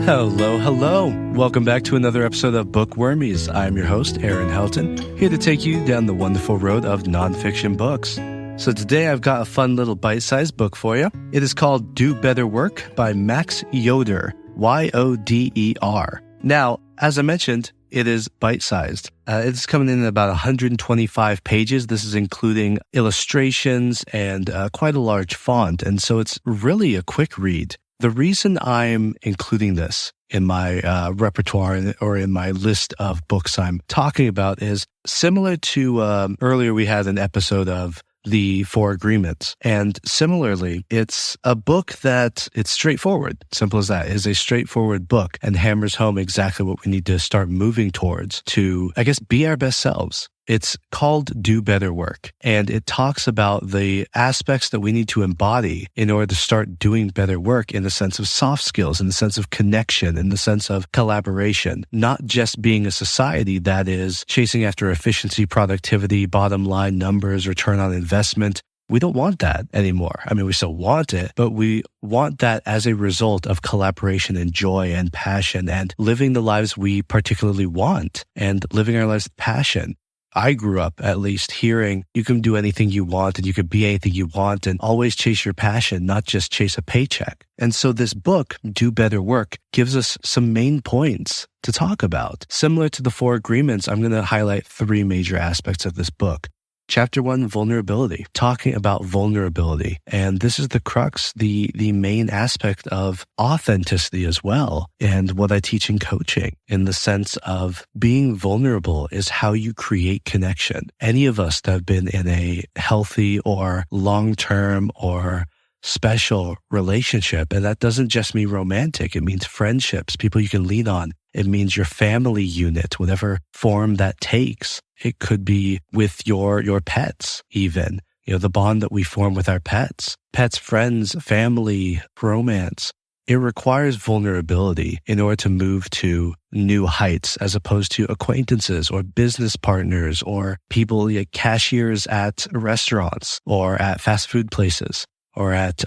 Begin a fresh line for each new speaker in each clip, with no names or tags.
Hello, hello. Welcome back to another episode of Book Wormies. I'm your host, Aaron Helton, here to take you down the wonderful road of nonfiction books. So today I've got a fun little bite-sized book for you. It is called Do Better Work by Max Yoder, Y-O-D-E-R. Now, as I mentioned, it is bite-sized. It's coming in at about 125 pages. This is including illustrations and quite a large font, and so it's really a quick read. The reason I'm including this in my repertoire or in my list of books I'm talking about is similar to earlier we had an episode of The Four Agreements. And similarly, it's a book that it's straightforward. Simple as that. It is a straightforward book and hammers home exactly what we need to start moving towards to, I guess, be our best selves. It's called Do Better Work, and it talks about the aspects that we need to embody in order to start doing better work in the sense of soft skills, in the sense of connection, in the sense of collaboration, not just being a society that is chasing after efficiency, productivity, bottom line numbers, return on investment. We don't want that anymore. I mean, we still want it, but we want that as a result of collaboration and joy and passion and living the lives we particularly want and living our lives with passion. I grew up, at least, hearing you can do anything you want and you can be anything you want and always chase your passion, not just chase a paycheck. And so this book, Do Better Work, gives us some main points to talk about. Similar to the Four Agreements, I'm going to highlight three major aspects of this book. Chapter 1, vulnerability, talking about vulnerability. And this is the crux, the main aspect of authenticity as well, and what I teach in coaching, in the sense of being vulnerable is how you create connection. Any of us that have been in a healthy or long-term or special relationship, and that doesn't just mean romantic, it means friendships, people you can lean on. It means your family unit, whatever form that takes. It could be with your pets even, the bond that we form with our pets, friends, family, romance. It requires vulnerability in order to move to new heights as opposed to acquaintances or business partners or people like cashiers at restaurants or at fast food places or at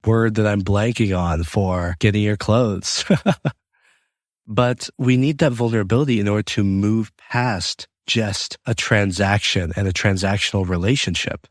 word that I'm blanking on for getting your clothes. But we need that vulnerability in order to move past just a transaction and a transactional relationship.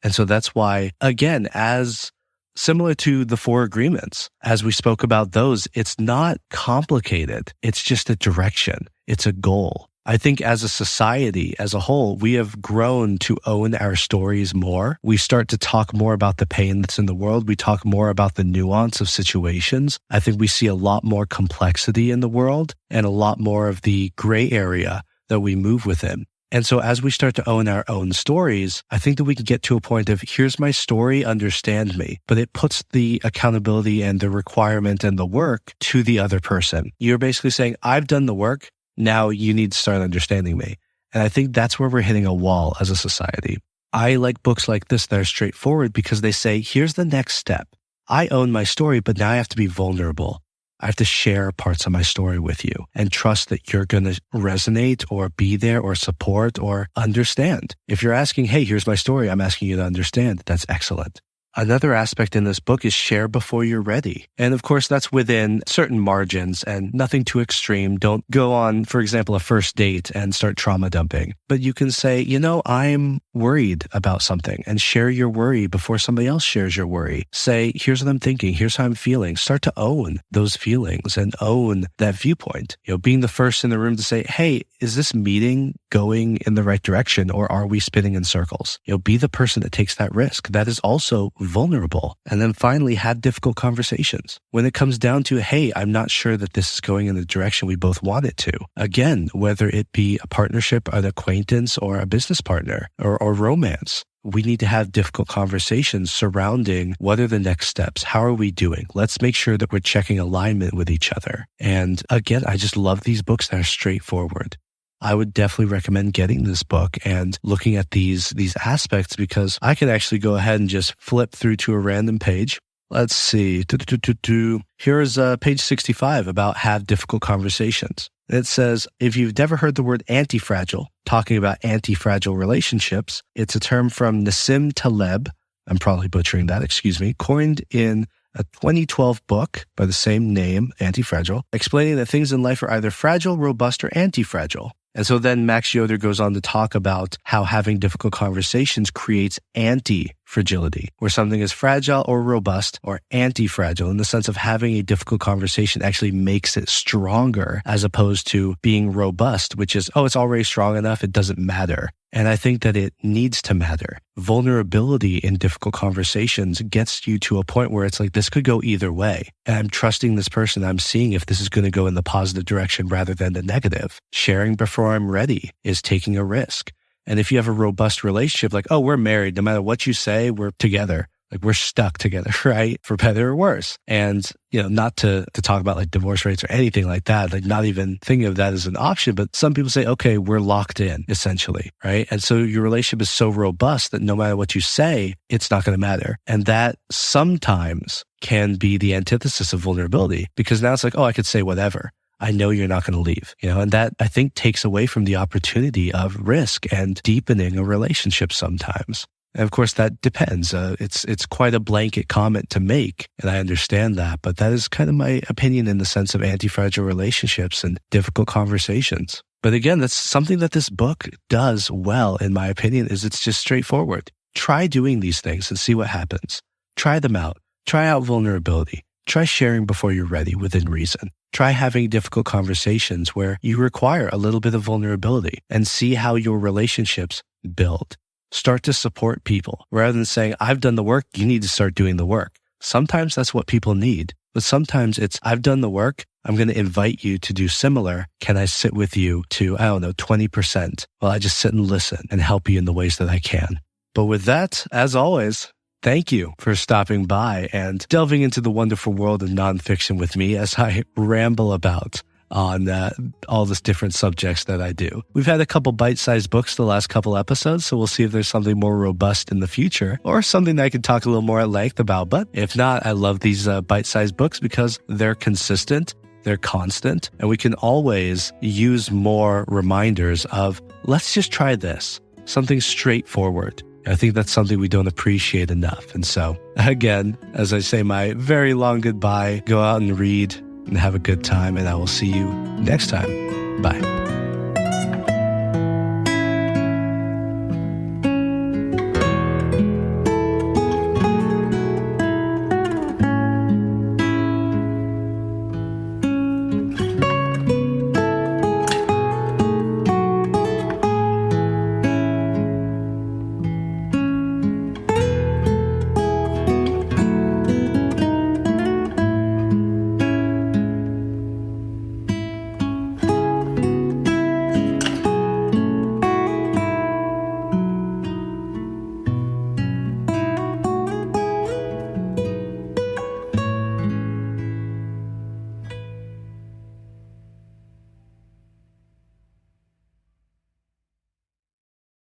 And so that's why, again, as similar to the Four Agreements, as we spoke about those, it's not complicated. It's just a direction. It's a goal. I think as a society, as a whole, we have grown to own our stories more. We start to talk more about the pain that's in the world. We talk more about the nuance of situations. I think we see a lot more complexity in the world and a lot more of the gray area that we move within. And so as we start to own our own stories, I think that we can get to a point of, here's my story, understand me. But it puts the accountability and the requirement and the work to the other person. You're basically saying, I've done the work. Now you need to start understanding me. And I think that's where we're hitting a wall as a society. I like books like this that are straightforward because they say, here's the next step. I own my story, but now I have to be vulnerable. I have to share parts of my story with you and trust that you're going to resonate or be there or support or understand. If you're asking, hey, here's my story, I'm asking you to understand. That's excellent. Another aspect in this book is share before you're ready. And of course, that's within certain margins and nothing too extreme. Don't go on, for example, a first date and start trauma dumping. But you can say, I'm worried about something and share your worry before somebody else shares your worry. Say, here's what I'm thinking. Here's how I'm feeling. Start to own those feelings and own that viewpoint. Being the first in the room to say, hey, is this meeting going in the right direction or are we spinning in circles? Be the person that takes that risk. That is also vulnerable. And then finally, have difficult conversations. When it comes down to, hey, I'm not sure that this is going in the direction we both want it to. Again, whether it be a partnership, an acquaintance, or a business partner, or romance, we need to have difficult conversations surrounding what are the next steps? How are we doing? Let's make sure that we're checking alignment with each other. And again, I just love these books that are straightforward. I would definitely recommend getting this book and looking at these aspects because I can actually go ahead and just flip through to a random page. Let's see. Here's page 65 about have difficult conversations. It says, if you've never heard the word anti-fragile, talking about anti-fragile relationships, it's a term from Nassim Taleb, I'm probably butchering that, excuse me, coined in a 2012 book by the same name, Anti-Fragile, explaining that things in life are either fragile, robust, or anti-fragile. And so then Max Yoder goes on to talk about how having difficult conversations creates anti-fragility, where something is fragile or robust or anti-fragile in the sense of having a difficult conversation actually makes it stronger as opposed to being robust, which is, it's already strong enough, it doesn't matter. And I think that it needs to matter. Vulnerability in difficult conversations gets you to a point where it's like, this could go either way. And I'm trusting this person. I'm seeing if this is going to go in the positive direction rather than the negative. Sharing before I'm ready is taking a risk. And if you have a robust relationship, like, we're married, no matter what you say, we're together. Like we're stuck together, right? For better or worse. And, not to talk about like divorce rates or anything like that, like not even thinking of that as an option, but some people say, okay, we're locked in essentially, right? And so your relationship is so robust that no matter what you say, it's not going to matter. And that sometimes can be the antithesis of vulnerability because now it's like, I could say whatever. I know you're not going to leave, and that I think takes away from the opportunity of risk and deepening a relationship sometimes. And of course, that depends. It's quite a blanket comment to make, and I understand that. But that is kind of my opinion in the sense of anti-fragile relationships and difficult conversations. But again, that's something that this book does well, in my opinion, is it's just straightforward. Try doing these things and see what happens. Try them out. Try out vulnerability. Try sharing before you're ready within reason. Try having difficult conversations where you require a little bit of vulnerability and see how your relationships build. Start to support people rather than saying, I've done the work, you need to start doing the work. Sometimes that's what people need, but sometimes it's, I've done the work, I'm going to invite you to do similar. Can I sit with you to, 20%? Well, I just sit and listen and help you in the ways that I can. But with that, as always, thank you for stopping by and delving into the wonderful world of nonfiction with me as I ramble about on all these different subjects that I do. We've had a couple bite-sized books the last couple episodes, so we'll see if there's something more robust in the future or something that I can talk a little more at length about. But if not, I love these bite-sized books because they're consistent, they're constant, and we can always use more reminders of, let's just try this, something straightforward. I think that's something we don't appreciate enough. And so, again, as I say my very long goodbye, go out and read and have a good time, and I will see you next time. Bye.